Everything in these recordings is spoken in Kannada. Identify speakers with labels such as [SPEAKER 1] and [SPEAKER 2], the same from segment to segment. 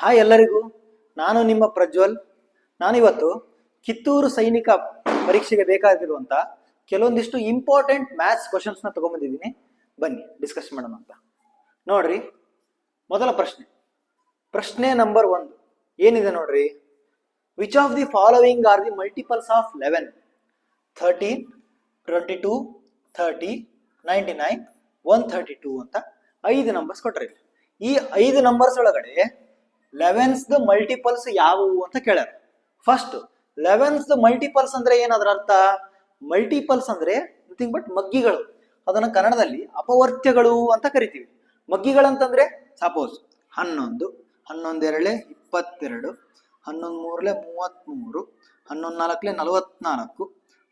[SPEAKER 1] ಹಾಯ್ ಎಲ್ಲರಿಗೂ, ನಾನು ನಿಮ್ಮ ಪ್ರಜ್ವಲ್. ನಾನಿವತ್ತು ಕಿತ್ತೂರು ಸೈನಿಕ ಪರೀಕ್ಷೆಗೆ ಬೇಕಾಗಿರುವಂತ ಕೆಲವೊಂದಿಷ್ಟು ಇಂಪಾರ್ಟೆಂಟ್ ಮ್ಯಾಥ್ಸ್ ಕ್ವಶನ್ಸ್ನ ತಗೊಂಡ್ಬಂದಿದ್ದೀನಿ. ಬನ್ನಿ ಡಿಸ್ಕಸ್ ಮಾಡೋಣ ಅಂತ. ನೋಡ್ರಿ, ಮೊದಲ ಪ್ರಶ್ನೆ ನಂಬರ್ 1 ಏನಿದೆ ನೋಡ್ರಿ. Which of the following are the multiples of 11? 13, 22, 30, 99, 132 ಅಂತ 5 ನಂಬರ್ಸ್ ಕೊಟ್ರಿ. ಈ 5 ನಂಬರ್ಸ್ ಒಳಗಡೆ 11th ಮಲ್ಟಿಪಲ್ಸ್ ಯಾವುವು ಅಂತ ಕೇಳ್ಯಾರ. ಫಸ್ಟ್ 11th ಮಲ್ಟಿಪಲ್ಸ್ ಅಂದ್ರೆ ಏನದ್ರ ಅರ್ಥ? ಮಲ್ಟಿಪಲ್ಸ್ ಅಂದ್ರೆ ನಥಿಂಗ್ ಬಟ್ ಮಗ್ಗಿಗಳು. ಅದನ್ನ ಕನ್ನಡದಲ್ಲಿ ಅಪವರ್ತ್ಯಗಳು ಅಂತ ಕರಿತೀವಿ. ಮಗ್ಗಿಗಳಂತಂದ್ರೆ ಸಪೋಸ್ 11, 11 2 22, 11 3 33, 11 4 44,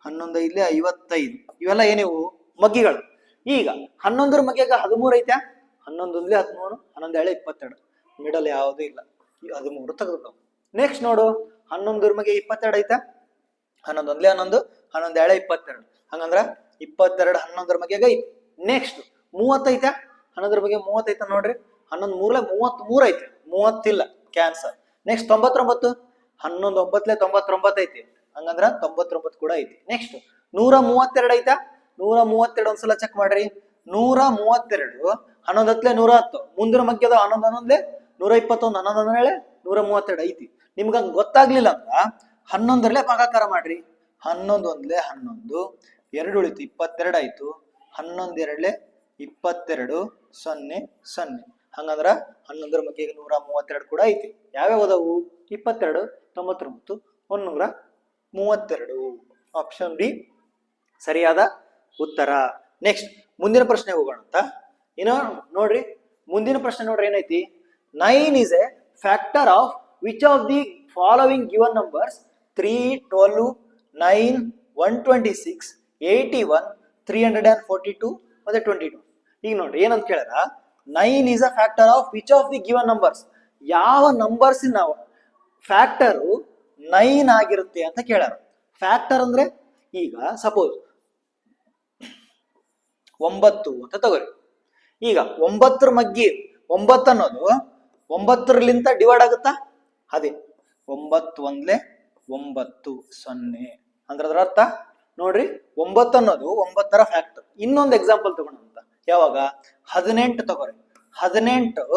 [SPEAKER 1] 11 5 55. ಇವೆಲ್ಲ ಏನಿವು? ಮಗ್ಗಿಗಳು. ಈಗ 11ರ ಮಗ್ಗಿಯಾಗ 13 ಐತೆ. 11 1 13, 11 2 22. ಮಿಡಲ್ ಯಾವುದೂ ಇಲ್ಲ, 13 ತೆಗೆದು. ನೆಕ್ಸ್ಟ್ ನೋಡು, 11ರ ಮಗೆ 22 ಐತೆ. 11 1 11, 11 2 22. ಹಂಗಂದ್ರ 22 11ರ ಮಗ್ಯಾಗ ಐತಿ. ನೆಕ್ಸ್ಟ್ 30 ಐತೆ. 11ರ ಬಗ್ಗೆ 30 ಐತೆ ನೋಡ್ರಿ. 11 3 33 ಐತೆ. 30 ಇಲ್ಲ, ಕ್ಯಾನ್ಸರ್. ನೆಕ್ಸ್ಟ್ 99, 11 9 99 ಐತಿ. ಹಂಗಂದ್ರ 99 ಕೂಡ ಐತಿ. ನೆಕ್ಸ್ಟ್ 132 ಐತಾ. 132 ಒಂದ್ಸಲ ಚೆಕ್ ಮಾಡ್ರಿ. 132 11 110. ಮುಂದಿನ ಮಗ್ಯದ 11 11 121, 11 11 132 ಐತಿ. ನಿಮ್ಗ ಗೊತ್ತಾಗ್ಲಿಲ್ಲ ಅಂದ್ರ 11ರಲ್ಲೇ ಭಾಗಾಕಾರ ಮಾಡ್ರಿ. 11 1 11, 2 ಉಳಿತು 22 ಆಯ್ತು. 11 2 22, 0 0. ಹಂಗಂದ್ರ 11ರ ಮಗ್ಗಿಗೆ 132 ಕೂಡ ಐತಿ. ಯಾವ್ಯಾವ ಅದಾವು? 22, 99, 132. ಆಪ್ಷನ್ ಡಿ ಸರಿಯಾದ ಉತ್ತರ. ನೆಕ್ಸ್ಟ್ ಮುಂದಿನ ಪ್ರಶ್ನೆ ಹೋಗೋಣ ಅಂತ. ಏನೋ ನೋಡ್ರಿ, ಮುಂದಿನ ಪ್ರಶ್ನೆ ನೋಡ್ರಿ ಏನೈತಿ. 9 is a factor of which of the following given numbers? 3, 12, 9, 126, 81, 342 ಮತ್ತೆ 22. ಈಗ ನೋಡ್ರಿ ಏನಂತ ಕೇಳ್ಯಾರ. 9 is a factor of which of the given numbers? ಯಾವ ನಂಬರ್ಸ್ ನಾವು ಫ್ಯಾಕ್ಟರು 9 ಆಗಿರುತ್ತೆ ಅಂತ ಕೇಳ್ಯಾರ. ಫ್ಯಾಕ್ಟರ್ ಅಂದ್ರೆ ಈಗ ಸಪೋಸ್ 9 ಅಂತ ತಗೋರಿ. ಈಗ 9ರ ಮಗ್ಗಿ 9 ಅನ್ನೋದು 9ಲಿಂತ ಡಿವೈಡ್ ಆಗುತ್ತಾ? ಅದೇ 9 1 9 0 ಅಂದ್ರೆ ಅದರ ಅರ್ಥ ನೋಡ್ರಿ, 9 ಅನ್ನೋದು 9ರ ಫ್ಯಾಕ್ಟರ್. ಇನ್ನೊಂದು ಎಕ್ಸಾಂಪಲ್ ತಗೋಣ ಅಂತ. ಯಾವಾಗ? 18 ತಗೋರಿ. 18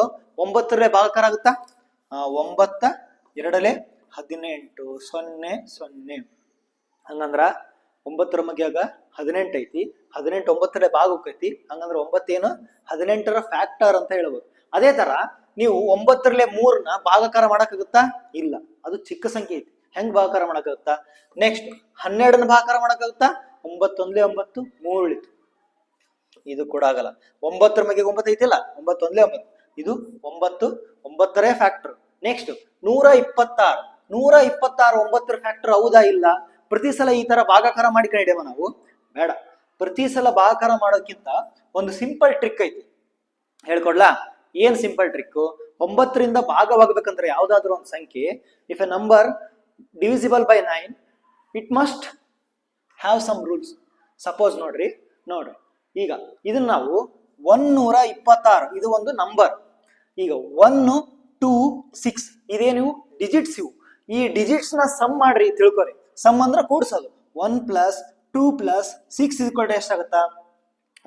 [SPEAKER 1] 9ರಲ್ಲೇ ಭಾಗಾಕಾರ ಆಗುತ್ತಾ? 9 2 18 0 0. ಹಂಗಂದ್ರ 9ರ ಮಗ್ಯಾಗ 18 ಐತಿ. 18 9ರಲ್ಲೇ ಭಾಗ ಹೋಗ್ತೈತಿ. ಹಂಗಂದ್ರ 9 ಏನು? 18ರ ಫ್ಯಾಕ್ಟರ್ ಅಂತ ಹೇಳ್ಬೋದು. ಅದೇ ತರ ನೀವು 9ರಲ್ಲೇ 3ನ ಭಾಗಾಕಾರ ಮಾಡಕ್ಕಾಗುತ್ತಾ? ಇಲ್ಲ, ಅದು ಚಿಕ್ಕ ಸಂಖ್ಯೆ ಐತಿ. ಹೆಂಗ್ ಭಾಗಾಕಾರ ಮಾಡಕ್ಕಾಗುತ್ತಾ? ನೆಕ್ಸ್ಟ್ 12ನ ಭಾಗಾಕಾರ ಮಾಡಕ್ಕಾಗುತ್ತಾ? 9 1 9, 3 ಉಳಿತು. ಇದು ಕೂಡ ಆಗಲ್ಲ. 9ರ ಮಗೆ 9 ಐತಿಲ್ಲ, 9 1 9. ಇದು 9 9ರೇ ಫ್ಯಾಕ್ಟರ್. ನೆಕ್ಸ್ಟ್ 126. 126 9ರ ಫ್ಯಾಕ್ಟರ್ ಹೌದಾ? ಇಲ್ಲ. ಪ್ರತಿ ಸಲ ಈ ತರ ಭಾಗಾಕಾರ ಮಾಡಿ ಕಂಡಿದ್ದೇವ ನಾವು? ಬೇಡ. ಪ್ರತಿ ಸಲ ಭಾಗಾಕಾರ ಮಾಡೋಕ್ಕಿಂತ ಒಂದು ಸಿಂಪಲ್ ಟ್ರಿಕ್ ಐತಿ, ಹೇಳ್ಕೊಡ್ಲಾ? ಏನ್ ಸಿಂಪಲ್ ಟ್ರಿಕ್? 9ರಿಂದ ಭಾಗವಾಗಬೇಕಂದ್ರೆ ಯಾವ್ದಾದ್ರು ಒಂದು ಸಂಖ್ಯೆ, if a number divisible by 9, it must have some rules. Suppose ನೋಡ್ರಿ ಈಗ ಇದನ್ನ ನಾವು 126, ಇದು ಒಂದು ನಂಬರ್. ಈಗ 1 2 6 ಇದೇನು? ಡಿಜಿಟ್ಸ್ ಇವು. ಈ ಡಿಜಿಟ್ಸ್ ನ ಸಮ್ ಮಾಡ್ರಿ, ತಿಳ್ಕೊರಿ. ಸಮ್ ಅಂದ್ರೆ ಕೂಡ್ಸೋದು. 1 + 2 + 6 ಎಷ್ಟಾಗುತ್ತಾ?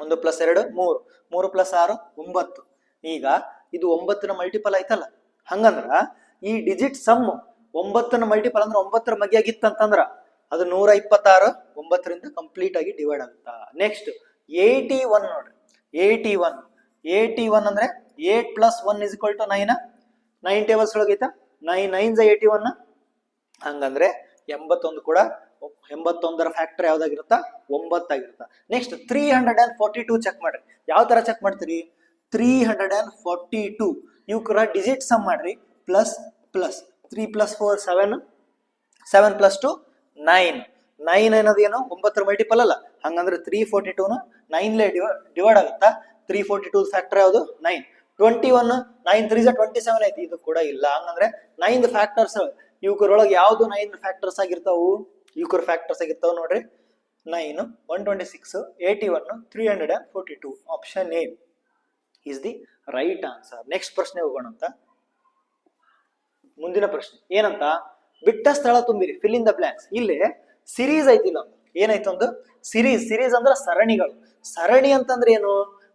[SPEAKER 1] 1 + 2 3, 3 + 6 9. ಈಗ ಇದು 9ನ ಮಲ್ಟಿಪಲ್ ಆಯ್ತಲ್ಲ. ಹಂಗಂದ್ರ ಈ ಡಿಜಿಟ್ ಸಮ್ 9ನ ಮಲ್ಟಿಪಲ್ ಅಂದ್ರೆ 9ರ ಮಗ್ಯಾಗಿತ್ತಂತಂದ್ರ ಅದು 126 9ರಿಂದ ಕಂಪ್ಲೀಟ್ ಆಗಿ ಡಿವೈಡ್ ಆಗುತ್ತಾ. ನೆಕ್ಸ್ಟ್ 81 ನೋಡ್ರಿ. 81 ಅಂದ್ರೆ 8 + 1 = 9. 9 ಟೇಬಲ್ಸ್ ಒಳಗೈತಾ? 9 9s 81. ಹಂಗಂದ್ರೆ 81 ಕೂಡ 81ರ ಫ್ಯಾಕ್ಟರ್ ಯಾವ್ದಾಗಿರುತ್ತಾ? 9 ಆಗಿರುತ್ತಾ. ನೆಕ್ಸ್ಟ್ 342 ಚೆಕ್ ಮಾಡ್ರಿ. ಯಾವ ತರ ಚೆಕ್ ಮಾಡ್ತೀರಿ? 342 ಇವ್ ಕೂಡ ಡಿಜಿಟ್ ಸಮ್ ಮಾಡ್ರಿ. ಪ್ಲಸ್ 3 + 4 7, 7 + 2 9. 9 ಅನ್ನೋದು ಏನು? 9ರ ಮಲ್ಟಿಪಲ್ ಅಲ್ಲ. ಹಂಗಂದ್ರೆ 342 9ಲೇ ಡಿವೈಡ್ ಆಗುತ್ತಾ? 342 ಫ್ಯಾಕ್ಟರ್ ಯಾವುದು? 9. 21 9 3 27 ಐತಿ. ಇದು ಕೂಡ ಇಲ್ಲ. ಹಂಗಂದ್ರೆ 9 ಫ್ಯಾಕ್ಟರ್ಸ್ ಇವ್ರೊಳಗೆ ಯಾವ್ದು 9 ಫ್ಯಾಕ್ಟರ್ಸ್ ಆಗಿರ್ತಾವು? ಇವ್ರ ಫ್ಯಾಕ್ಟರ್ಸ್ ಆಗಿರ್ತಾವ ನೋಡ್ರಿ. 9 126 81 342. Option A is the right answer. Next ಪ್ರಶ್ನೆ ಹೋಗೋಣ ಅಂತ. ಮುಂದಿನ ಪ್ರಶ್ನೆ ಏನಂತ, ಬಿಟ್ಟ ಸ್ಥಳ ತುಂಬಿರಿ, ಫಿಲ್ ಇನ್ ದ ಬ್ಲಾಂಕ್ಸ್. ಇಲ್ಲಿ ಸಿರೀಸ್ ಐತಿಲ್ಲ, ಏನಾಯ್ತು ಒಂದು ಸಿರೀಸ್. ಸಿರೀಸ್ ಅಂದ್ರೆ ಸರಣಿಗಳು. ಸರಣಿ ಅಂತಂದ್ರೆ ಏನು?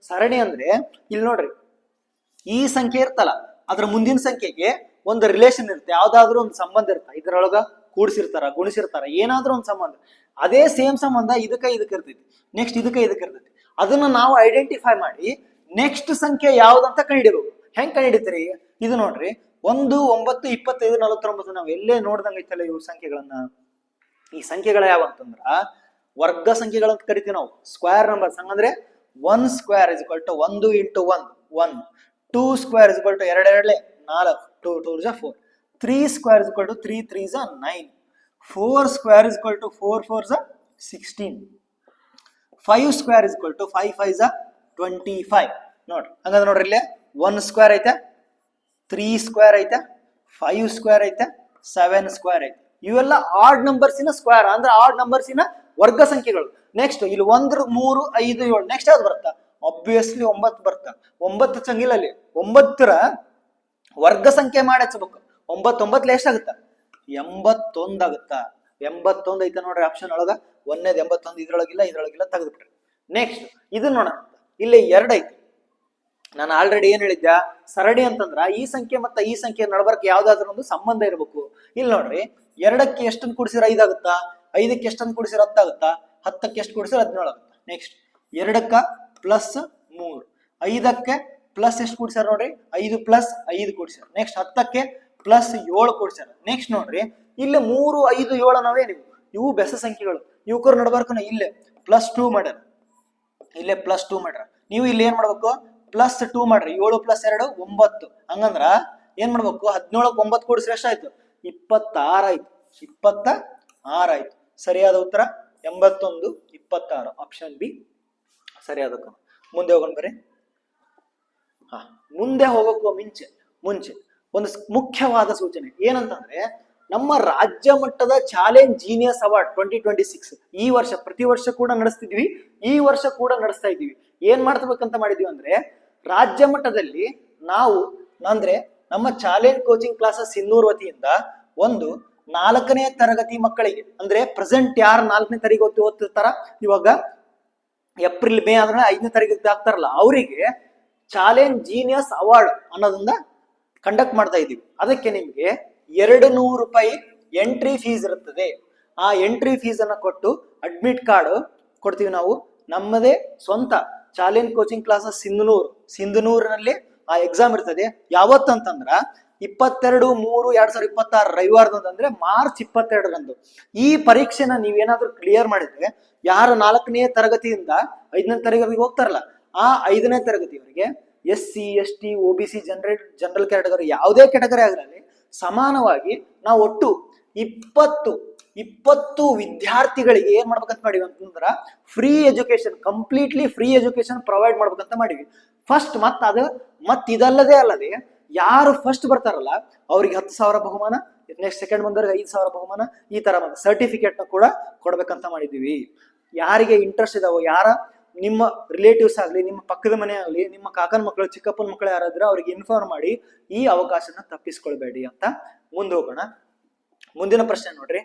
[SPEAKER 1] ಸರಣಿ ಅಂದ್ರೆ ಇಲ್ಲಿ ನೋಡ್ರಿ, ಈ ಸಂಖ್ಯೆ ಇರ್ತಲ್ಲ, ಅದ್ರ ಮುಂದಿನ ಸಂಖ್ಯೆಗೆ ಒಂದು ರಿಲೇಷನ್ ಇರುತ್ತೆ, ಯಾವ್ದಾದ್ರು ಒಂದು ಸಂಬಂಧ ಇರುತ್ತೆ, ಇದ್ರೊಳಗ ಕೂಡಿಸಿರ್ತಾರ, ಗುಣಿಸಿರ್ತಾರ, ಏನಾದ್ರೂ ಒಂದು ಸಂಬಂಧ. ಅದೇ ಸೇಮ್ ಸಂಬಂಧ ಇದಕ್ಕೆ ಇರ್ತೈತಿ, ನೆಕ್ಸ್ಟ್ ಇದಕ್ಕೆ ಇರ್ತೈತಿ. ಅದನ್ನ ನಾವು ಐಡೆಂಟಿಫೈ ಮಾಡಿ ನೆಕ್ಸ್ಟ್ ಸಂಖ್ಯೆ ಯಾವ್ದಂತ ಕಂಡಿಡ್ಬೇಕು. ಹೆಂಗ್ ಕಂಡಿಡಿತೀರಿ? ಇದು ನೋಡ್ರಿ, 1, 9, 25, 49. ನಾವು ಎಲ್ಲೇ ನೋಡ್ದಂಗ ಐತಲ್ಲ ಇವು ಸಂಖ್ಯೆಗಳನ್ನ. ಈ ಸಂಖ್ಯೆಗಳ ಯಾವ ಅಂತಂದ್ರ ವರ್ಗ ಸಂಖ್ಯೆಗಳಂತ ಕರಿತೀವಿ ನಾವು, ಸ್ಕ್ವೇರ್ ನಂಬರ್ಸ್. ಹಂಗಂದ್ರೆ 1 square is equal to 1 into 1 1, 2 square is equal to 2 2 4, 2 2 4, 3 square is equal to 3 3 9, 4 square is equal to 4 4 16, 5 square is equal to 5 5 25. ನೋಡ್ರಿ, ಹಂಗಂದ್ರೆ ನೋಡ್ರಿ, ಇಲ್ಲೇ 1 ಸ್ಕ್ವೇರ್ ಐತೆ, 3 ಸ್ಕ್ವೇರ್ ಐತೆ, 5 ಸ್ಕ್ವೇರ್ ಐತೆ, 7 ಸ್ಕ್ವೇರ್ ಐತೆ. ಇವೆಲ್ಲ ಆಡ್ ನಂಬರ್ಸಿನ ಸ್ಕ್ವೇರ್, ಅಂದ್ರೆ ಆಡ್ ನಂಬರ್ಸಿನ ವರ್ಗ ಸಂಖ್ಯೆಗಳು. ನೆಕ್ಸ್ಟ್ ಇಲ್ಲಿ 1 3 5 7, ನೆಕ್ಸ್ಟ್ ಯಾವ್ದು ಬರುತ್ತಾ? ಆಬ್ವಿಯಸ್ಲಿ 9 ಬರ್ತಾ. 9 ಚಂಗಿಲ್ಲ, ಅಲ್ಲಿ 9ರ ವರ್ಗ ಸಂಖ್ಯೆ ಮಾಡಿ ಹಚ್ಬೇಕು. 9 9 ಎಷ್ಟಾಗುತ್ತಾ? 81 ಆಗುತ್ತಾ? 81 ಐತೆ ನೋಡ್ರಿ ಆಪ್ಷನ್ ಒಳಗ. 1ನೇದು 81, ಇದ್ರೊಳಗಿಲ್ಲ ತೆಗೆದುಬಿಟ್ರಿ. ನೆಕ್ಸ್ಟ್ ಇದನ್ನ ನೋಡೋಣ, ಇಲ್ಲಿ 2 ಐತಿ. ನಾನು ಆಲ್ರೆಡಿ ಏನ್ ಹೇಳಿದ್ದೆ, ಸರಣಿ ಅಂತಂದ್ರ ಈ ಸಂಖ್ಯೆ ಮತ್ತೆ ಈ ಸಂಖ್ಯೆ ನಡಬರ್ಕ್ ಯಾವ್ದಾದ್ರು ಒಂದು ಸಂಬಂಧ ಇರಬೇಕು. ಇಲ್ಲಿ ನೋಡ್ರಿ, 2ಕ್ಕೆ ಎಷ್ಟನ್ನು ಕೂಡಿಸಿರ 5 ಆಗುತ್ತಾ? 5ಕ್ಕೆ ಎಷ್ಟನ್ನು ಕೂಡಿಸಿರ 10 ಆಗುತ್ತಾ? 10ಕ್ಕೆ ಎಷ್ಟು ಕೂಡಿಸಿರ 17 ಆಗುತ್ತಾ? ನೆಕ್ಸ್ಟ್ 2ಕ್ಕ ಪ್ಲಸ್ 3, 5ಕ್ಕೆ ಪ್ಲಸ್ ಎಷ್ಟು ಕೂಡಿಸ್ಯಾರ ನೋಡ್ರಿ, 5 ಪ್ಲಸ್ 5 ಕೂಡಿಸ್ಯಾರ. ನೆಕ್ಸ್ಟ್ 10ಕ್ಕೆ ಪ್ಲಸ್ 7 ಕೂಡಿಸ್ಯಾರ. ನೆಕ್ಸ್ಟ್ ನೋಡ್ರಿ, ಇಲ್ಲಿ 3 5 7 ನಾವೇ ಇವು ಬೆಸ ಸಂಖ್ಯೆಗಳು. ಇವಕ್ಕರ ನಡಬರ್ಕನ ಇಲ್ಲೇ ಪ್ಲಸ್ 2 ಮಾಡ್ಯಾರ, ಇಲ್ಲೇ ಪ್ಲಸ್ 2 ಮಾಡ್ಯಾರ. ನೀವು ಇಲ್ಲಿ ಏನ್ ಮಾಡ್ಬೇಕು? ಪ್ಲಸ್ 2 ಮಾಡ್ರಿ. 7 ಪ್ಲಸ್ 2 9. ಹಂಗಂದ್ರ ಏನ್ ಮಾಡ್ಬೇಕು? 17ಕ್ಕೆ 9 ಕೂಡಿಸ್ರೆ ಎಷ್ಟಾಯ್ತು? 26 ಆಯ್ತು. 26 ಆಯ್ತು. ಸರಿಯಾದ ಉತ್ತರ 81 26, ಆಪ್ಷನ್ ಬಿ ಸರಿಯಾದ ಉತ್ತರ. ಮುಂದೆ ಹೋಗೋಣ ಬರ್ರಿ. ಮುಂದೆ ಹೋಗೋಕ್ಕೂ ಮುಂಚೆ ಒಂದು ಮುಖ್ಯವಾದ ಸೂಚನೆ ಏನಂತಂದ್ರೆ, ನಮ್ಮ ರಾಜ್ಯ ಮಟ್ಟದ ಚಾಲೆಂಜ್ ಜೀನಿಯಸ್ ಅವಾರ್ಡ್ 2026 ಈ ವರ್ಷ, ಪ್ರತಿ ವರ್ಷ ಕೂಡ ನಡೆಸ್ತಿದ್ವಿ, ಈ ವರ್ಷ ಕೂಡ ನಡೆಸ್ತಾ ಇದ್ದೀವಿ. ಏನ್ ಮಾಡ್ತಬೇಕಂತ ಮಾಡಿದೀವಿ ಅಂದ್ರೆ, ರಾಜ್ಯ ಮಟ್ಟದಲ್ಲಿ ನಾವು ಅಂದ್ರೆ ನಮ್ಮ ಚಾಲೆಂಜ್ ಕೋಚಿಂಗ್ ಕ್ಲಾಸಸ್ ಸಿನ್ನೂರ್ ವತಿಯಿಂದ ಒಂದು 4ನೇ ತರಗತಿ ಮಕ್ಕಳಿಗೆ, ಅಂದ್ರೆ ಪ್ರೆಸೆಂಟ್ ಯಾರು 4ನೇ ತರಗತಿ ಓದ್ತಿರ್ತಾರ, ಇವಾಗ ಏಪ್ರಿಲ್ ಮೇ ಆದ್ರೆ 5ನೇ ತರಗತಿ ಆಗ್ತಾರಲ್ಲ, ಅವರಿಗೆ ಚಾಲೆಂಜ್ ಜೀನಿಯಸ್ ಅವಾರ್ಡ್ ಅನ್ನೋದನ್ನ ಕಂಡಕ್ಟ್ ಮಾಡ್ತಾ ಇದ್ದೀವಿ. ಅದಕ್ಕೆ ನಿಮ್ಗೆ 200 ರೂಪಾಯಿ ಎಂಟ್ರಿ ಫೀಸ್ ಇರುತ್ತದೆ. ಆ ಎಂಟ್ರಿ ಫೀಸ್ ಅನ್ನ ಕೊಟ್ಟು ಅಡ್ಮಿಟ್ ಕಾರ್ಡ್ ಕೊಡ್ತೀವಿ ನಾವು. ನಮ್ಮದೇ ಸ್ವಂತ ಚಾಲೆಂಜ್ ಕೋಚಿಂಗ್ ಕ್ಲಾಸಸ್ ಸಿಂಧನೂರಿನಲ್ಲಿ ಆ ಎಕ್ಸಾಮ್ ಇರ್ತದೆ. ಯಾವತ್ತಂತಂದ್ರ 22/3/2026 ರವಿವಾರದಂದ್ರೆ ಮಾರ್ಚ್ 22ರಂದು. ಈ ಪರೀಕ್ಷೆನ ನೀವೇನಾದ್ರೂ ಕ್ಲಿಯರ್ ಮಾಡಿದ್ರೆ, ಯಾರು 4ನೇ ತರಗತಿಯಿಂದ 5ನೇ ತರಗತಿಗೆ ಹೋಗ್ತಾರಲ್ಲ, ಆ 5ನೇ ತರಗತಿಯವರಿಗೆ SC ST OBC general category ಯಾವುದೇ ಕ್ಯಾಟಗರಿ ಆಗಿರಲಿ, ಸಮಾನವಾಗಿ ನಾವು ಒಟ್ಟು 20 ವಿದ್ಯಾರ್ಥಿಗಳಿಗೆ ಏನ್ ಮಾಡ್ಬೇಕಂತ ಮಾಡಿವಿ ಅಂತಂದ್ರ, free education, completely free education provide ಮಾಡ್ಬೇಕಂತ ಮಾಡಿವಿ. ಫಸ್ಟ್ ಇದಲ್ಲದೆ ಯಾರು ಫಸ್ಟ್ ಬರ್ತಾರಲ್ಲ ಅವ್ರಿಗೆ 10,000 ಬಹುಮಾನ, ನೆಕ್ಸ್ಟ್ ಸೆಕೆಂಡ್ ಬಂದವ್ರಿಗೆ 5,000 ಬಹುಮಾನ, ಈ ತರ ಸರ್ಟಿಫಿಕೇಟ್ ನ ಕೂಡ ಕೊಡ್ಬೇಕಂತ ಮಾಡಿದೀವಿ. ಯಾರಿಗೆ ಇಂಟ್ರೆಸ್ಟ್ ಇದಾವೋ, ಯಾರ ನಿಮ್ಮ ರಿಲೇಟಿವ್ಸ್ ಆಗ್ಲಿ, ನಿಮ್ಮ ಪಕ್ಕದ ಮನೆ ಆಗ್ಲಿ, ನಿಮ್ಮ ಕಾಕನ ಮಕ್ಕಳು, ಚಿಕ್ಕಪ್ಪನ ಮಕ್ಕಳು ಯಾರಾದ್ರೆ ಅವ್ರಿಗೆ ಇನ್ಫಾರ್ಮ್ ಮಾಡಿ ಈ ಅವಕಾಶನ ತಪ್ಪಿಸ್ಕೊಳ್ಬೇಡಿ ಅಂತ ಮುಂದೆ ಹೋಗೋಣ. ಮುಂದಿನ ಪ್ರಶ್ನೆ ನೋಡ್ರಿ,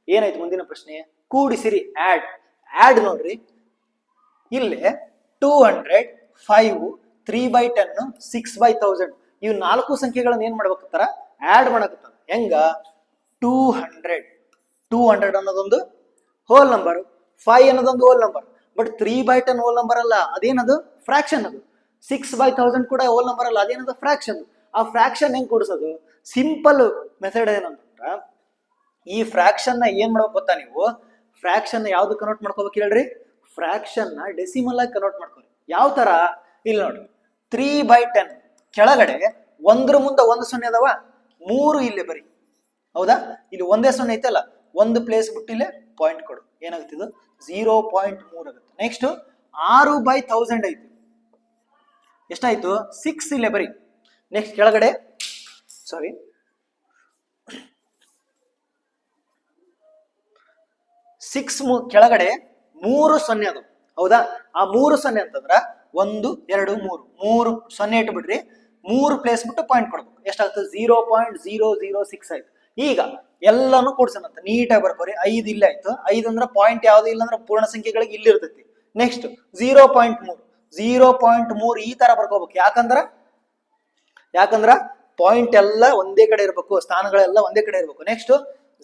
[SPEAKER 1] ಏನಾಯ್ತು ಮುಂದಿನ ಪ್ರಶ್ನೆ? ಕೂಡಿಸಿರಿ, ಆಡ್ ನೋಡ್ರಿ. ಇಲ್ಲೇ 200, 5, 3/10, 6/1000 ಇವು 4 ಸಂಖ್ಯೆಗಳನ್ನ ಏನ್ ಮಾಡ್ಬೇಕಂತಾರ? ಆಡ್ ಮಾಡಕತ್ತಾರ. ಹೆಂಗ? 200 ಅನ್ನೋದೊಂದು ಹೋಲ್ ನಂಬರ್, 5 ಅನ್ನೋದೊಂದು whole number, but 3/10 whole number ಅಲ್ಲ, ಅದೇನದು? ಫ್ರಾಕ್ಷನ್. ಅದು 6/1000 ಕೂಡ ಹೋಲ್ ನಂಬರ್ ಅಲ್ಲ, ಅದೇನದು? ಫ್ರಾಕ್ಷನ್. ಆ ಫ್ರಾಕ್ಷನ್ ಹೆಂಗ್ ಕೂಡಿಸೋದು? ಸಿಂಪಲ್ ಮೆಥಡ್ ಏನಂತಂದ್ರ, ಈ ಫ್ರಾಕ್ಷನ್ ನ ಏನ್ ಮಾಡ್ಬೇಕು ಗೊತ್ತಾ ನೀವು? ಫ್ರಾಕ್ಷನ್ ಯಾವ್ದು ಕನ್ವರ್ಟ್ ಮಾಡ್ಕೋಬೇಕು ಹೇಳ್ರಿ? ಫ್ರಾಕ್ಷನ್ ನ ಡೆಸಿಮಲ್ ಆಗಿ ಕನ್ವರ್ಟ್ ಮಾಡ್ಕೋರಿ. ಯಾವ ತರ? ಇಲ್ಲಿ ನೋಡ್ರಿ, 3/10 ಕೆಳಗಡೆ 1 ಮುಂದೆ 1 0 ಅದಾವ, 3 ಇಲ್ಲೇ ಬರಿ. ಹೌದಾ? ಇಲ್ಲಿ ಒಂದೇ 0 ಐತಲ್ಲ, ಒಂದು ಪ್ಲೇಸ್ ಬಿಟ್ಟು ಇಲ್ಲೇ ಪಾಯಿಂಟ್ ಕೊಡು. ಏನಾಗುತ್ತೆ? ಇದು 0.3 ಆಗುತ್ತೆ. ನೆಕ್ಸ್ಟ್ 6/1000 ಐತಿ, ಎಷ್ಟಾಯ್ತು? 6 ಇಲ್ಲೇ ಬರಿ. ನೆಕ್ಸ್ಟ್ ಕೆಳಗಡೆ 6 ಕೆಳಗಡೆ 3 0 ಅದು. ಹೌದಾ? ಆ 3 0 ಅಂತಂದ್ರ 1 2 3 0 ಇಟ್ಟು ಬಿಡ್ರಿ. 3 ಪ್ಲೇಸ್ ಬಿಟ್ಟು ಪಾಯಿಂಟ್ ಕೊಡ್ಬೇಕು. ಎಷ್ಟಾಗ್ತದೆ? 0.006 ಆಯ್ತು. ಈಗ ಎಲ್ಲಾನು ಕೂಡ್ಸೋಣಂತ ನೀಟಾಗಿ ಬರ್ಕೋರಿ. 5 ಇಲ್ಲ ಆಯ್ತು. 5 ಅಂದ್ರೆ ಪಾಯಿಂಟ್ ಯಾವ್ದು ಇಲ್ಲ ಅಂದ್ರೆ ಪೂರ್ಣ ಸಂಖ್ಯೆಗಳಿಗೆ ಇಲ್ಲಿ ಇರ್ತೈತಿ. ನೆಕ್ಸ್ಟ್ 0.3 ಈ ತರ ಬರ್ಕೋಬೇಕು. ಯಾಕಂದ್ರ ಪಾಯಿಂಟ್ ಎಲ್ಲ ಒಂದೇ ಕಡೆ ಇರ್ಬೇಕು, ಸ್ಥಾನಗಳೆಲ್ಲ ಒಂದೇ ಕಡೆ ಇರ್ಬೇಕು. ನೆಕ್ಸ್ಟ್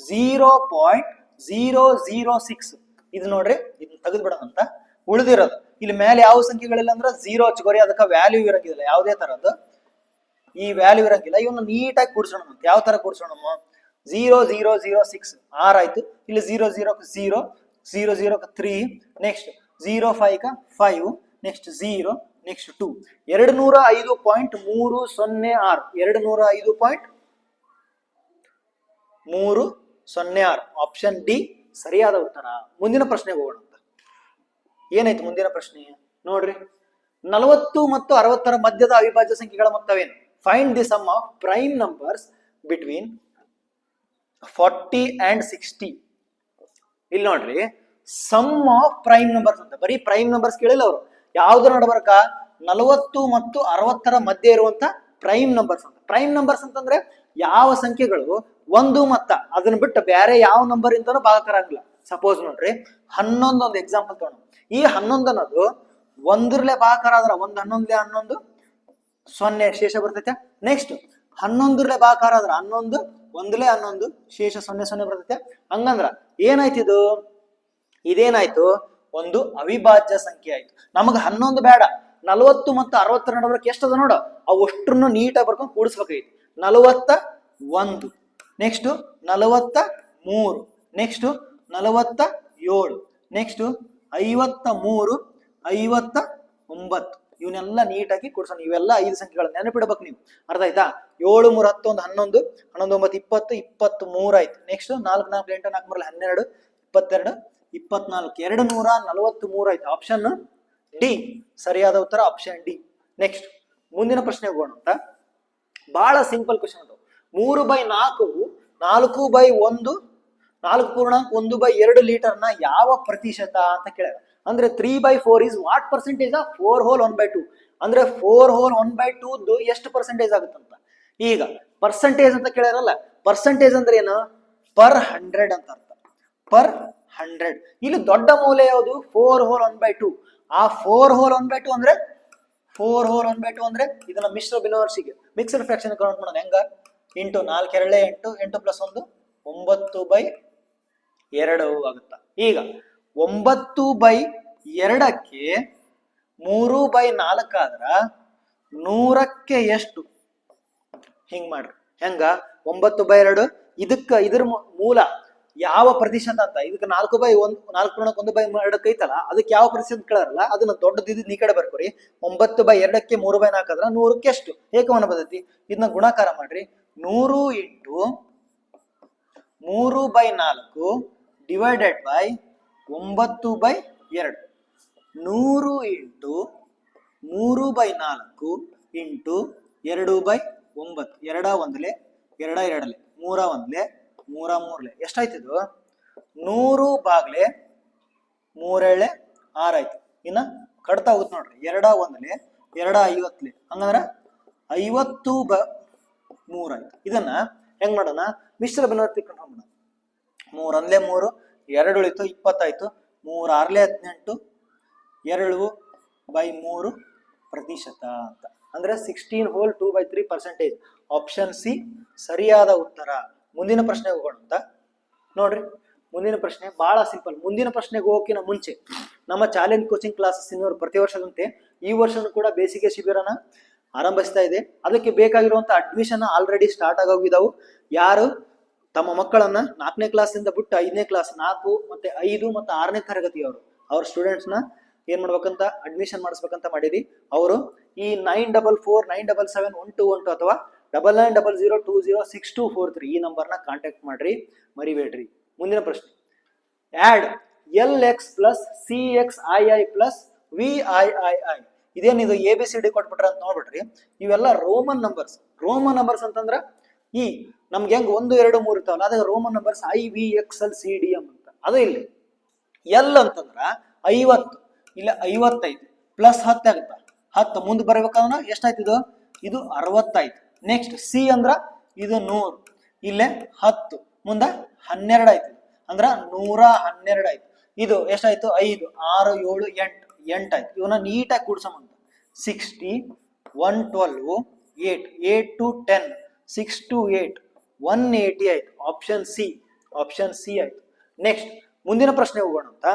[SPEAKER 1] 0.006 ಇದು ನೋಡ್ರಿ, ಇದನ್ನ ತೆಗೆದು ಬಿಡೋಣ ಅಂತ. ಉಳಿದಿರೋದು ಇಲ್ಲಿ ಮೇಲೆ ಯಾವ ಸಂಖ್ಯೆಗಳಿಲ್ಲ ಅಂದ್ರೆ 0 ಹಚ್ಕೋರಿ, ಅದಕ್ಕೆ ವ್ಯಾಲ್ಯೂ ಇರಂಗಿಲ್ಲ ಯಾವುದೇ ತರದ್ದು. ಈ ವ್ಯಾಲ್ಯೂ ಇರಂಗಿಲ್ಲ. ಇವನ್ನ ನೀಟಾಗಿ ಕೂಡ್ಸೋಣ. ಯಾವ ತರ ಕೂಡ್ಸೋಣ? 0.006 6 ಆಯ್ತು. ಇಲ್ಲಿ 0.0 0, 0.0 3, next 0.5 5, next 0, next 2. 205.306 205.306 option D ಸರಿಯಾದ ಉತ್ತರ. ಮುಂದಿನ ಪ್ರಶ್ನೆಗೆ ಹೋಗೋಣ ಅಂತ. ಏನಾಯ್ತು ಮುಂದಿನ ಪ್ರಶ್ನೆ ನೋಡ್ರಿ. 40 ಮತ್ತು 60ರ ಮಧ್ಯದ ಅವಿಭಾಜ್ಯ ಸಂಖ್ಯೆಗಳ ಮೊತ್ತವೇನು? Find the sum of prime numbers between 40 and 60. ಇಲ್ಲಿ ನೋಡ್ರಿ, ಸಮ್ ಆಫ್ ಪ್ರೈಮ್ ನಂಬರ್ಸ್ ಅಂತ. ಬರೀ ಪ್ರೈಮ್ ನಂಬರ್ಸ್ ಕೇಳಿಲ್ಲ ಅವರು. ಯಾವ್ದು ನಡಬರ್ಕ? 40 ಮತ್ತು 60ರ ಮಧ್ಯೆ ಇರುವಂತ ಪ್ರೈಮ್ ನಂಬರ್ಸ್ ಅಂತ. ಪ್ರೈಮ್ ನಂಬರ್ಸ್ ಅಂತಂದ್ರೆ ಯಾವ ಸಂಖ್ಯೆಗಳು ಒಂದು ಮೊತ್ತ ಅದನ್ನ ಬಿಟ್ಟು ಬೇರೆ ಯಾವ ನಂಬರ್ ಇಂದನೂ ಭಾಗಕಾರ ಆಗಲ್ಲ. ಸಪೋಸ್ ನೋಡ್ರಿ 11 ಒಂದು ಎಕ್ಸಾಂಪಲ್ ತಗೋಣ. ಈ 11 ಅನ್ನೋದು ಒಂದರಲ್ಲೇ ಭಾಗಕಾರ ಆದ್ರ 1 11 11 0 ಶೇಷ ಬರ್ತೈತೆ. ನೆಕ್ಸ್ಟ್ 11ರಲ್ಲೇ ಭಾಗಕಾರ ಆದ್ರ 11 1 11 ಶೇಷ 0 0 ಬರ್ತೈತೆ. ಹಂಗಂದ್ರ ಏನಾಯ್ತು? ಇದೇನಾಯ್ತು? ಒಂದು ಅವಿಭಾಜ್ಯ ಸಂಖ್ಯೆ ಆಯ್ತು. ನಮಗ 11 ಬೇಡ, 40 ಮತ್ತು 60ರ ನಡುವಕ್ಕೆ ಎಷ್ಟದ ನೋಡು, ಅವಷ್ಟನ್ನು ನೀಟಾಗಿ ಬರ್ಕೊಂಡು ಕೂಡಿಸ್ಬೇಕಾಗಿತ್ತು. 41, ನೆಕ್ಸ್ಟ್ 43, ನೆಕ್ಸ್ಟ್ 47, ನೆಕ್ಸ್ಟ್ 53, 59. ಇವನ್ನೆಲ್ಲ ನೀಟಾಗಿ ಕೂಡ್ಸೋಣ. ಇವೆಲ್ಲ 5 ಸಂಖ್ಯೆಗಳು ನೆನಪಿಡ್ಬೇಕು ನೀವು. ಅರ್ಥ ಆಯ್ತಾ? 7 3 10 11 11 9 20 23 ಆಯ್ತು. ನೆಕ್ಸ್ಟ್ 4 4 8 4 3 12 22 24 243 ಆಯ್ತು. ಆಪ್ಷನ್ ಡಿ ಸರಿಯಾದ ಉತ್ತರ, ಆಪ್ಷನ್ ಡಿ. ನೆಕ್ಸ್ಟ್ ಮುಂದಿನ ಪ್ರಶ್ನೆ ಹೋಗೋಣ ಅಂತ. ಬಹಳ ಸಿಂಪಲ್ ಕ್ವಶನ್ ಅದು. 3/4 4/1 4.1/2 ಲೀಟರ್ನ ಯಾವ ಪ್ರತಿಶತ ಅಂತ ಕೇಳ್ಯಾರ. ಅಂದ್ರೆ 3/4 ಇಸ್ ವಾಟ್ ಪರ್ಸೆಂಟೇಜ್ ಆಫ್ 4/1/2 ಅಂದ್ರೆ 4/1/2 ಎಷ್ಟು ಪರ್ಸೆಂಟೇಜ್ ಆಗುತ್ತಂತ. ಈಗ ಪರ್ಸೆಂಟೇಜ್ ಅಂತ ಕೇಳ್ಯಾರಲ್ಲ, ಪರ್ಸೆಂಟೇಜ್ ಅಂದ್ರೆ ಏನು? ಪರ್ 100 ಅಂತ ಅರ್ಥ. ಪರ್ 100. ಇಲ್ಲಿ ದೊಡ್ಡ ಮೌಲ್ಯ ಯಾವುದು? 4/1/2. ಆ 4/1/2 ಅಂದ್ರೆ 4/1/2 ಅಂದ್ರೆ ಇದನ್ನ ಮಿಶ್ರ ಭಿನ್ನರಾಶಿಗೆ ಮಿಕ್ಸ್ಡ್ ಫ್ರಾಕ್ಷನ್ ಕೌಂಟ್ ಮಾಡೋದು ಹೆಂಗ? ಇಂಟು 4 2 8 8 + 1 9/2 ಆಗುತ್ತ. ಈಗ 9/2ಕ್ಕೆ 3/4 ಆದ್ರ 100ಕ್ಕೆ ಎಷ್ಟು? ಹಿಂಗ್ ಮಾಡ್ರಿ. ಹೆಂಗ? 9/2 ಇದ್ರ ಮೂಲ ಯಾವ ಪ್ರತಿಶತ ಅಂತ. ಇದಕ್ಕೆ 4/1 4.1/2 ಐತಲ್ಲ, ಅದಕ್ಕೆ ಯಾವ ಪ್ರತಿಶತ ಕೇಳಾರಲ್ಲ, ಅದನ್ನ ದೊಡ್ಡದಿದ್ದು ಈ ಕಡೆ ಬರ್ಕೋರಿ. 9/2ಕ್ಕೆ 3/4 ಆದ್ರ 100ಕ್ಕೆ ಎಷ್ಟು? ಏಕವನ ಪದ್ಧತಿ. ಇದನ್ನ ಗುಣಾಕಾರ ಮಾಡ್ರಿ. 100 × 3/4 ಡಿವೈಡೆಡ್ ಬೈ 9/2. 100 × 3/4 ಇಂಟು 2/9. 2 1 2 2 3 1 3 3 ಎಷ್ಟಾಯ್ತಿದು? 100/3 7 6 ಆಯ್ತು. ಇನ್ನ ಕಡ್ತಾ ಹೋಗುತ್ತೆ ನೋಡ್ರಿ. 2 1 2 50. ಹಂಗಂದ್ರ 50/3 ಆಯ್ತು. ಇದನ್ನ ಹೆಂಗ್ ಮಾಡೋಣ? ಮಿಶ್ರ ಭಿನ್ನರಾಶಿ ಕಂಡು ಮಾಡೋಣ. 3 1 3 2 ಉಳಿತು 20 ಆಯ್ತು. 3 6 18 2/3 ಪ್ರತಿಶತ ಅಂತ. ಅಂದ್ರೆ 16/2/3%. ಆಪ್ಷನ್ ಸಿ ಸರಿಯಾದ ಉತ್ತರ. ಮುಂದಿನ ಪ್ರಶ್ನೆಗೆ ಹೋಗೋಣ ಅಂತ ನೋಡ್ರಿ. ಮುಂದಿನ ಪ್ರಶ್ನೆ ಬಹಳ ಸಿಂಪಲ್. ಮುಂದಿನ ಪ್ರಶ್ನೆಗೆ ಹೋಗೋಕಿನ ಮುಂಚೆ ನಮ್ಮ ಚಾಲೆಂಜ್ ಕೋಚಿಂಗ್ ಕ್ಲಾಸಸ್ ಇನ್ನೂರು ಪ್ರತಿ ವರ್ಷದಂತೆ ಈ ವರ್ಷನೂ ಕೂಡ ಬೇಸಿಗೆ ಶಿಬಿರನ ಆರಂಭಿಸ್ತಾ ಇದೆ. ಅದಕ್ಕೆ ಬೇಕಾಗಿರುವಂತ ಅಡ್ಮಿಷನ್ ಆಲ್ರೆಡಿ ಸ್ಟಾರ್ಟ್ ಆಗೋಗಿದಾವು. ಯಾರು ತಮ್ಮ ಮಕ್ಕಳನ್ನ 4ನೇ ಕ್ಲಾಸಿಂದ ಬಿಟ್ಟು 5ನೇ ಕ್ಲಾಸ್ 4 ಮತ್ತೆ 5 ಮತ್ತು 6ನೇ ತರಗತಿಯವರು ಅವ್ರ ಸ್ಟೂಡೆಂಟ್ಸ್ನ ಏನ್ ಮಾಡ್ಬೇಕಂತ ಅಡ್ಮಿಷನ್ ಮಾಡಿಸ್ಬೇಕಂತ ಮಾಡಿರಿ. ಅವರು ಈ 944 977 1212 ಅಥವಾ 9900206243 ಈ ನಂಬರ್ನ ಕಾಂಟ್ಯಾಕ್ಟ್ ಮಾಡ್ರಿ, ಮರಿಬೇಡ್ರಿ. ಮುಂದಿನ ಪ್ರಶ್ನೆ. Add LX + CXII + VIII. ಇದೇನಿದು ABCD ಕೊಟ್ಬಿಟ್ರ ಅಂತ ನೋಡ್ಬಿಟ್ರಿ. ಇವೆಲ್ಲ ರೋಮನ್ ನಂಬರ್ಸ್. ರೋಮನ್ ನಂಬರ್ಸ್ ಅಂತಂದ್ರ ಈ ನಮ್ಗೆ ಹೆಂಗ್ 1 2 3 ಇರ್ತಾವಲ್ಲ, ಅದೇ ರೋಮನ್ ನಂಬರ್ಸ್ IVXLCDM ಅಂತ. ಅದು ಇಲ್ಲಿ ಎಲ್ ಅಂತಂದ್ರ 50, ಇಲ್ಲ 55 + 10 ಆಗುತ್ತ. 10 ಮುಂದೆ ಬರ್ಬೇಕಾದ್ರೆ ಎಷ್ಟಾಯ್ತಿದು? ಇದು 60 ಆಯ್ತು. ನೆಕ್ಸ್ಟ್ ಸಿ ಅಂದ್ರ ಇದು 100, ಇಲ್ಲೇ 10 ಮುಂದ 12 ಆಯ್ತು, ಅಂದ್ರ 112 ಆಯ್ತು. ಇದು ಎಷ್ಟಾಯ್ತು? 5 6 7 8 ಆಯ್ತು. ಇವನ್ನ ನೀಟಾಗಿ ಕೂಡ್ಸಮಂತ 60 112 8 8 to 10 6 to 8 180 ಆಯ್ತು. ಆಪ್ಷನ್ ಸಿ ಆಯ್ತು. ನೆಕ್ಸ್ಟ್ ಮುಂದಿನ ಪ್ರಶ್ನೆ ಹೋಗೋಣ ಅಂತ.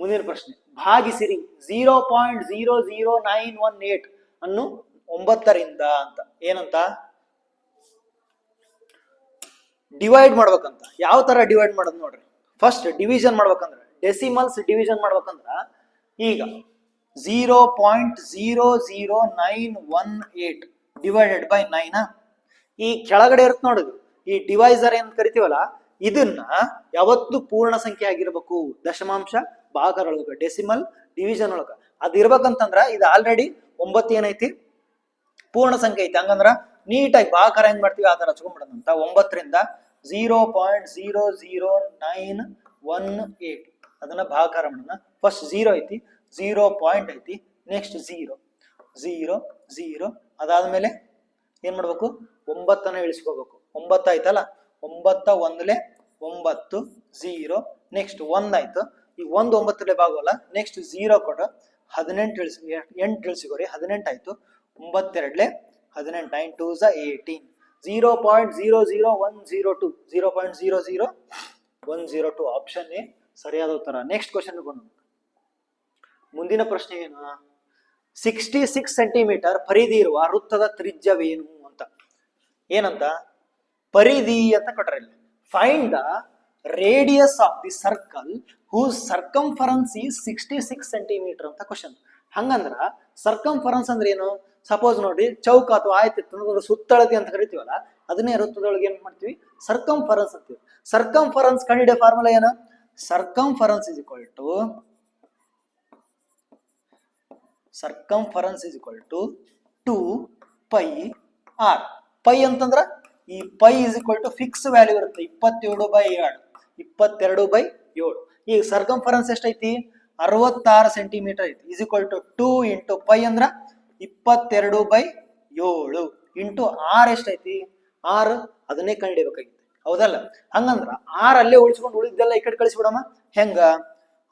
[SPEAKER 1] ಮುಂದಿನ ಪ್ರಶ್ನೆ, ಭಾಗಿಸಿರಿ 0.00918 ಅನ್ನು 9ರಿಂದ ಅಂತ. ಏನಂತ ಡಿವೈಡ್ ಮಾಡ್ಬೇಕಂತ. ಯಾವ ತರ ಡಿವೈಡ್ ಮಾಡೋದು ನೋಡ್ರಿ. ಫಸ್ಟ್ ಡಿವಿಷನ್ ಮಾಡ್ಬೇಕಂದ್ರ, ಡೆಸಿಮಲ್ಸ್ ಡಿವಿಷನ್ ಮಾಡ್ಬೇಕಂದ್ರ ಈಗ 0.00918 ಡಿವೈಡೆಡ್ ಬೈ 9. ಈ ಕೆಳಗಡೆ ಇರುತ್ತೆ ನೋಡುದು, ಈ ಡಿವೈಸರ್ ಏನ್ ಕರಿತೀವಲ್ಲ, ಇದನ್ನ ಯಾವತ್ತು ಪೂರ್ಣ ಸಂಖ್ಯೆ ಆಗಿರ್ಬೇಕು. ದಶಮಾಂಶ ಭಾಗರೊಳಗ, ಡೆಸಿಮಲ್ ಡಿವಿಷನ್ ಒಳಗ ಅದಿರ್ಬೇಕಂತಂದ್ರ ಇದು ಆಲ್ರೆಡಿ 9 ಏನೈತಿ ಪೂರ್ಣ ಸಂಖ್ಯೆ ಐತಿ. ಹಂಗಂದ್ರ ನೀಟಾಗಿ ಭಾಗಾಕಾರ ಹೆಂಗ್ ಮಾಡ್ತೀವಿ ಆ ತರ ಹಚ್ಕೊಂಡ್ಬಿಡೋಣ ಅಂತ. 9ರಿಂದ 0.00918 ಅದನ್ನ ಭಾಗಾಕಾರ ಮಾಡೋಣ. ಫಸ್ಟ್ 0 ಐತಿ, 0 ಪಾಯಿಂಟ್ ಐತಿ, ನೆಕ್ಸ್ಟ್ 0 0 0 ಅದಾದ್ಮೇಲೆ ಏನ್ ಮಾಡ್ಬೇಕು? 9 ಇಳಿಸ್ಕೋಬೇಕು. 9 ಆಯ್ತಲ್ಲ, 9 1 9 0 ನೆಕ್ಸ್ಟ್ 1 ಆಯ್ತು. ಈಗ 1 9 ಭಾಗವಲ್ಲ, ನೆಕ್ಸ್ಟ್ 0 ಕೊಟ್ಟು 18 ಇಳಿಸಿಕೋರಿ, 18 ಆಯ್ತು. 9 2 18 9 2 18 0.00102 0.00102 ಆಪ್ಷನ್ ಎ ಸರಿಯಾದ ಉತ್ತರ. ನೆಕ್ಸ್ಟ್ ಕ್ವಶನ್ ಕೊಂಡು. ಮುಂದಿನ ಪ್ರಶ್ನೆ ಏನು? 66 ಸೆಂಟಿಮೀಟರ್ ಪರಿಧಿ ಇರುವ ವೃತ್ತದ ತ್ರಿಜ್ಯವೇನು ಅಂತ. ಏನಂತ ಪರಿಧಿ ಅಂತ ಕೊಟ್ರೆ ಇಲ್ಲಿ. Find the radius of the circle whose circumference is 66 centimetre ಅಂತ ಕ್ವಶನ್. ಹಂಗಂದ್ರ ಸರ್ಕಂಫರೆನ್ಸ್ ಅಂದ್ರೆ ಏನು? ಸಪೋಸ್ ನೋಡಿ, ಚೌಕ ಅಥವಾ ಆಯ್ತು ಸುತ್ತಳತೆ ಅಂತ ಕರಿತೀವಲ್ಲ, ಅದನ್ನೇ ವೃತ್ತದೊಳಗೆ ಏನ್ ಮಾಡ್ತೀವಿ? ಸರ್ಕಂಫರೆನ್ಸ್ ಅಂತೀವಿ. ಸರ್ಕಂಫರೆನ್ಸ್ ಕಂಡಿಡಿಯೋ ಫಾರ್ಮುಲಾ ಏನು? Circumference is equal to 2 pi R. Pi ಅಂತಂದ್ರ ಈ pi is equal to fix value ಇರುತ್ತೆ, 22/7. ಈ ಸರ್ಕಂಫರೆನ್ಸ್ ಎಷ್ಟೈತಿ? 66 ಸೆಂಟಿಮೀಟರ್ ಐತಿ. Is equal to 2 into pi ಅಂದ್ರ 22/7 ಇಂಟು ಆರ್ ಎಷ್ಟೈತಿ? 6 ಅದನ್ನೇ ಕಂಡಿಡಿಬೇಕಾಗಿತ್ತು, ಹೌದಲ್ಲ? ಹಂಗಂದ್ರ 6 ಅಲ್ಲೇ ಉಳಿಸ್ಕೊಂಡು ಉಳಿದೆಲ್ಲ ಈ ಕಡೆ ಕಳಿಸ್ಬಿಡಮ್ಮ. ಹೆಂಗ?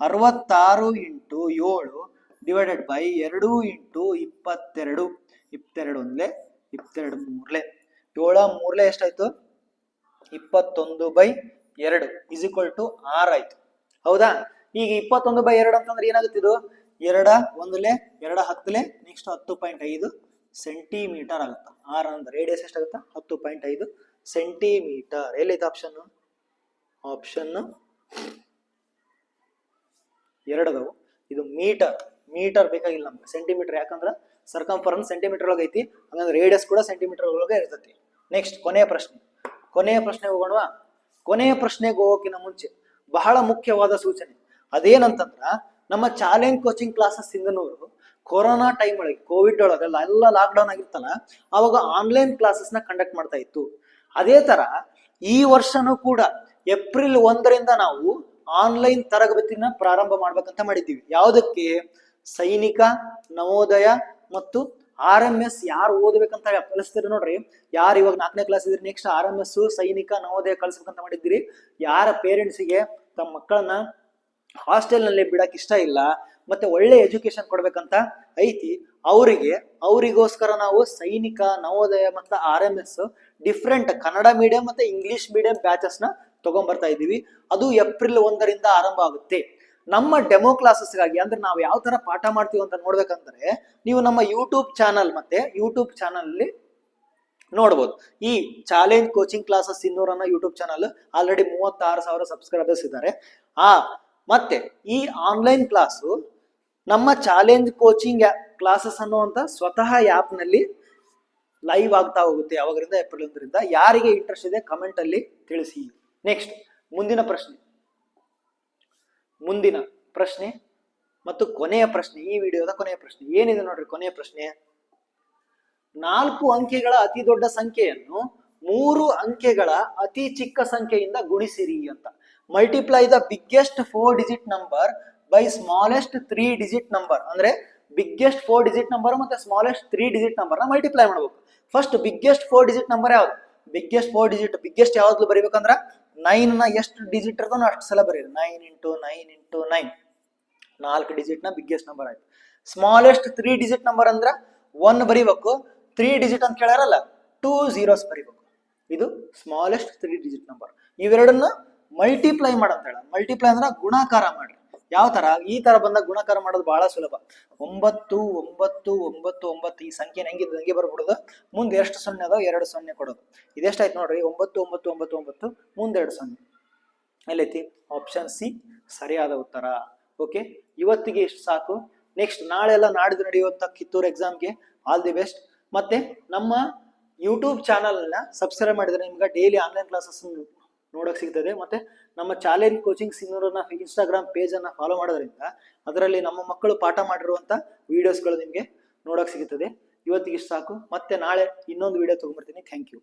[SPEAKER 1] 66 ಇಂಟು 7 ಡಿವೈಡೆಡ್ ಬೈ 2 ಇಂಟು 22. 22 1 22 3 7 3 ಎಷ್ಟಾಯ್ತು? 21/2 ಇಸ್ ಈಕ್ವಲ್ ಟು 6 ಆಯ್ತು, ಹೌದಾ? ಈಗ 21/2 ಅಂತಂದ್ರೆ ಏನಾಗುತ್ತಿದ್ದು? 2 1 2 10 ನೆಕ್ಸ್ಟ್ 10.5 ಸೆಂಟಿಮೀಟರ್ ಆಗುತ್ತೆ. 6 ಅಂದ್ರೆ ರೇಡಿಯಸ್ ಎಷ್ಟಾಗುತ್ತೆ? 10.5 ಸೆಂಟಿಮೀಟರ್. ಎಲ್ಲೈತೆ ಆಪ್ಷನ್? ಆಪ್ಷನ್ 2 ಅದಾವು. ಇದು ಮೀಟರ್ ಬೇಕಾಗಿಲ್ಲ ನಮ್ಗೆ, ಸೆಂಟಿಮೀಟರ್. ಯಾಕಂದ್ರೆ ಸರ್ಕಂಫರೆನ್ಸ್ ಸೆಂಟಿಮೀಟರ್ ಒಳಗೆ ಐತಿ, ಹಂಗಂದ್ರೆ ರೇಡಿಯಸ್ ಕೂಡ ಸೆಂಟಿಮೀಟರ್ ಒಳಗೆ ಇರ್ತೈತಿ. ನೆಕ್ಸ್ಟ್ ಕೊನೆಯ ಪ್ರಶ್ನೆ ಹೋಗೋಣವಾ? ಕೊನೆಯ ಪ್ರಶ್ನೆಗೆ ಹೋಗೋಕಿನ ಮುಂಚೆ ಬಹಳ ಮುಖ್ಯವಾದ ಸೂಚನೆ. ಅದೇನಂತಂದ್ರ, ನಮ್ಮ ಚಾಲೆಂಜ್ ಕೋಚಿಂಗ್ ಕ್ಲಾಸಸ್ ಇಂದನೂರು ಕೊರೋನಾ ಟೈಮ್ ಒಳಗೆ, ಕೋವಿಡ್ ಒಳಗೆಲ್ಲ ಎಲ್ಲ ಲಾಕ್ಡೌನ್ ಆಗಿರ್ತಲ್ಲ, ಅವಾಗ ಆನ್ಲೈನ್ ಕ್ಲಾಸಸ್ ನ ಕಂಡಕ್ಟ್ ಮಾಡ್ತಾ ಇತ್ತು. ಅದೇ ತರ ಈ ವರ್ಷನೂ ಕೂಡ ಏಪ್ರಿಲ್ 1ರಿಂದ ನಾವು ಆನ್ಲೈನ್ ತರಗತಿನ ಪ್ರಾರಂಭ ಮಾಡ್ಬೇಕಂತ ಮಾಡಿದ್ದೀವಿ. ಯಾವುದಕ್ಕೆ? ಸೈನಿಕ, ನವೋದಯ ಮತ್ತು RMS ಯಾರು ಓದಬೇಕಂತ ಕಲಿಸ್ತೀರಿ ನೋಡ್ರಿ. ಯಾರು ಇವಾಗ 4ನೇ ಕ್ಲಾಸ್ ಇದ್ರಿ, ನೆಕ್ಸ್ಟ್ RMS, ಸೈನಿಕ, ನವೋದಯ ಕಲಿಸ್ಬೇಕಂತ ಮಾಡಿದ್ದೀರಿ. ಯಾರ ಪೇರೆಂಟ್ಸಿಗೆ ತಮ್ಮ ಮಕ್ಕಳನ್ನ ಹಾಸ್ಟೆಲ್ ನಲ್ಲಿ ಬಿಡಕ್ ಇಷ್ಟ ಇಲ್ಲ, ಮತ್ತೆ ಒಳ್ಳೆ ಎಜುಕೇಶನ್ ಕೊಡ್ಬೇಕಂತ ಐತಿ, ಅವರಿಗೋಸ್ಕರ ನಾವು ಸೈನಿಕ, ನವೋದಯ ಮತ್ತು RMS ಡಿಫ್ರೆಂಟ್ ಕನ್ನಡ ಮೀಡಿಯಂ ಮತ್ತೆ ಇಂಗ್ಲಿಷ್ ಮೀಡಿಯಂ ಬ್ಯಾಚಸ್ ನ ತಗೊಂಡ್ಬರ್ತಾ ಇದ್ದೀವಿ. ಅದು ಏಪ್ರಿಲ್ 1ರಿಂದ ಆರಂಭ ಆಗುತ್ತೆ. ನಮ್ಮ ಡೆಮೋ ಕ್ಲಾಸಸ್ಗಾಗಿ, ಅಂದ್ರೆ ನಾವು ಯಾವ ತರ ಪಾಠ ಮಾಡ್ತೀವಿ ಅಂತ ನೋಡ್ಬೇಕಂದ್ರೆ, ನೀವು ನಮ್ಮ ಯೂಟ್ಯೂಬ್ ಚಾನಲ್ ಅಲ್ಲಿ ನೋಡ್ಬೋದು. ಈ ಚಾಲೆಂಜ್ ಕೋಚಿಂಗ್ ಕ್ಲಾಸಸ್ ಇನ್ನೂರನ್ನ ಯೂಟ್ಯೂಬ್ ಚಾನಲ್ ಆಲ್ರೆಡಿ 36,000 ಸಬ್ಸ್ಕ್ರೈಬರ್ಸ್ ಇದ್ದಾರೆ. ಮತ್ತೆ ಈ ಆನ್ಲೈನ್ ಕ್ಲಾಸು ನಮ್ಮ ಚಾಲೆಂಜ್ ಕೋಚಿಂಗ್ ಕ್ಲಾಸಸ್ ಅನ್ನುವಂತ ಸ್ವತಃ ಆ್ಯಪ್ ನಲ್ಲಿ ಲೈವ್ ಆಗ್ತಾ ಹೋಗುತ್ತೆ ಯಾವಾಗರಿಂದ? ಏಪ್ರಿಲ್ 1ರಿಂದ. ಯಾರಿಗೆ ಇಂಟ್ರೆಸ್ಟ್ ಇದೆ ಕಮೆಂಟ್ ಅಲ್ಲಿ ತಿಳಿಸಿ. ನೆಕ್ಸ್ಟ್ ಮುಂದಿನ ಪ್ರಶ್ನೆ ಮತ್ತು ಕೊನೆಯ ಪ್ರಶ್ನೆ, ಈ ವಿಡಿಯೋದ ಕೊನೆಯ ಪ್ರಶ್ನೆ ಏನಿದೆ ನೋಡ್ರಿ. ಕೊನೆಯ ಪ್ರಶ್ನೆ, 4 ಅಂಕೆಗಳ ಅತಿ ದೊಡ್ಡ ಸಂಖ್ಯೆಯನ್ನು 3 ಅಂಕೆಗಳ ಅತಿ ಚಿಕ್ಕ ಸಂಖ್ಯೆಯಿಂದ ಗುಣಿಸಿರಿ ಅಂತ. Multiply the biggest 4 digit number by smallest 3 digit number. ಅಂದ್ರೆ ಬಿಗ್ಗೆಸ್ಟ್ 4 ಡಿಜಿಟ್ ನಂಬರ್ ಮತ್ತೆ ಸ್ಮಾಲೆಸ್ಟ್ 3 ಡಿಜಿಟ್ ನಂಬರ್ನ ಮಲ್ಟಿಪ್ಲೈ ಮಾಡಬೇಕು. ಫಸ್ಟ್ ಬಿಗ್ಗೆಸ್ಟ್ 4 ಡಿಜಿಟ್ ನಂಬರ್ ಯಾವ್ದು? ಬಿಗ್ಗೆಸ್ಟ್ 4 ಡಿಜಿಟ್ ಬಿಗ್ಗೆಸ್ಟ್ ಯಾವ್ದು ಬರೀಬೇಕಂದ್ರ 9 ನ ಎಷ್ಟು ಡಿಜಿಟ್ ಇರ್ತೋ ಅಷ್ಟು ಸಲ ಬರೀರಿ. 9 ಇಂಟು 9 ಇಂಟು 9 4 ಡಿಜಿಟ್ ನ ಬಿಗ್ಗೆಸ್ಟ್ ನಂಬರ್ ಆಯ್ತು. ಸ್ಮಾಲೆಸ್ಟ್ 3 ಡಿಜಿಟ್ ನಂಬರ್ ಅಂದ್ರ 1 ಬರೀಬೇಕು. 3 ಡಿಜಿಟ್ ಅಂತ ಕೇಳ್ಯಾರಲ್ಲ 2 zeros ಬರೀಬೇಕು. ಇದು ಸ್ಮಾಲೆಸ್ಟ್ 3 ಡಿಜಿಟ್ ನಂಬರ್. ಇವೆರಡನ್ನ ಮಲ್ಟಿಪ್ಲೈ ಮಾಡಂತ ಹೇಳ. ಮಲ್ಟಿಪ್ಲೈ ಅಂದ್ರ ಗುಣಾಕಾರ ಮಾಡ್ರಿ. ಯಾವ ತರ? ಈ ತರ ಬಂದಾಗ ಗುಣಾಕಾರ ಮಾಡೋದು ಬಹಳ ಸುಲಭ. 9 9 9 9 ಈ ಸಂಖ್ಯೆ ಹೆಂಗಿದ್ದು ಹಂಗೆ ಬರ್ಬಿಡೋದು. ಮುಂದೆ ಎಷ್ಟು ಸೊನ್ನೆ ಅದಾವ 2 ಸೊನ್ನೆ ಕೊಡೋದು. ಇದೆಷ್ಟಾಯ್ತು ನೋಡ್ರಿ 9 9 9 9 ಮುಂದೆ 2 ಸೊನ್ನೆ. ಎಲ್ಲೈತಿ? ಆಪ್ಷನ್ ಸಿ ಸರಿಯಾದ ಉತ್ತರ. ಓಕೆ, ಇವತ್ತಿಗೆ ಇಷ್ಟು ಸಾಕು. ನೆಕ್ಸ್ಟ್ ನಾಳೆ ಎಲ್ಲ ನಾಡಿದ್ದು ನಡೆಯುವಂತ ಕಿತ್ತೂರು ಎಕ್ಸಾಮ್ಗೆ ಆಲ್ ದಿ ಬೆಸ್ಟ್. ಮತ್ತೆ ನಮ್ಮ ಯೂಟ್ಯೂಬ್ ಚಾನಲ್ನ ಸಬ್ಸ್ಕ್ರೈಬ್ ಮಾಡಿದ್ರೆ ನಿಮ್ಗೆ ಡೈಲಿ ಆನ್ಲೈನ್ ಕ್ಲಾಸಸ್ ನೋಡಕ್ ಸಿಗ್ತದೆ. ಮತ್ತೆ ನಮ್ಮ ಚಾಲೆಂಜ್ ಕೋಚಿಂಗ್ ಸಿನ್ನೂರನ್ನ ಇನ್ಸ್ಟಾಗ್ರಾಮ್ ಪೇಜ್ ಅನ್ನ ಫಾಲೋ ಮಾಡೋದ್ರಿಂದ ಅದರಲ್ಲಿ ನಮ್ಮ ಮಕ್ಕಳು ಪಾಠ ಮಾಡಿರುವಂತ ವಿಡಿಯೋಸ್ಗಳು ನಿಮ್ಗೆ ನೋಡಕ್ ಸಿಗುತ್ತದೆ. ಇವತ್ತಿಗೆ ಇಷ್ಟು ಸಾಕು. ಮತ್ತೆ ನಾಳೆ ಇನ್ನೊಂದು ವಿಡಿಯೋ ತಗೊಂಡ್ಬರ್ತೀನಿ. Thank you.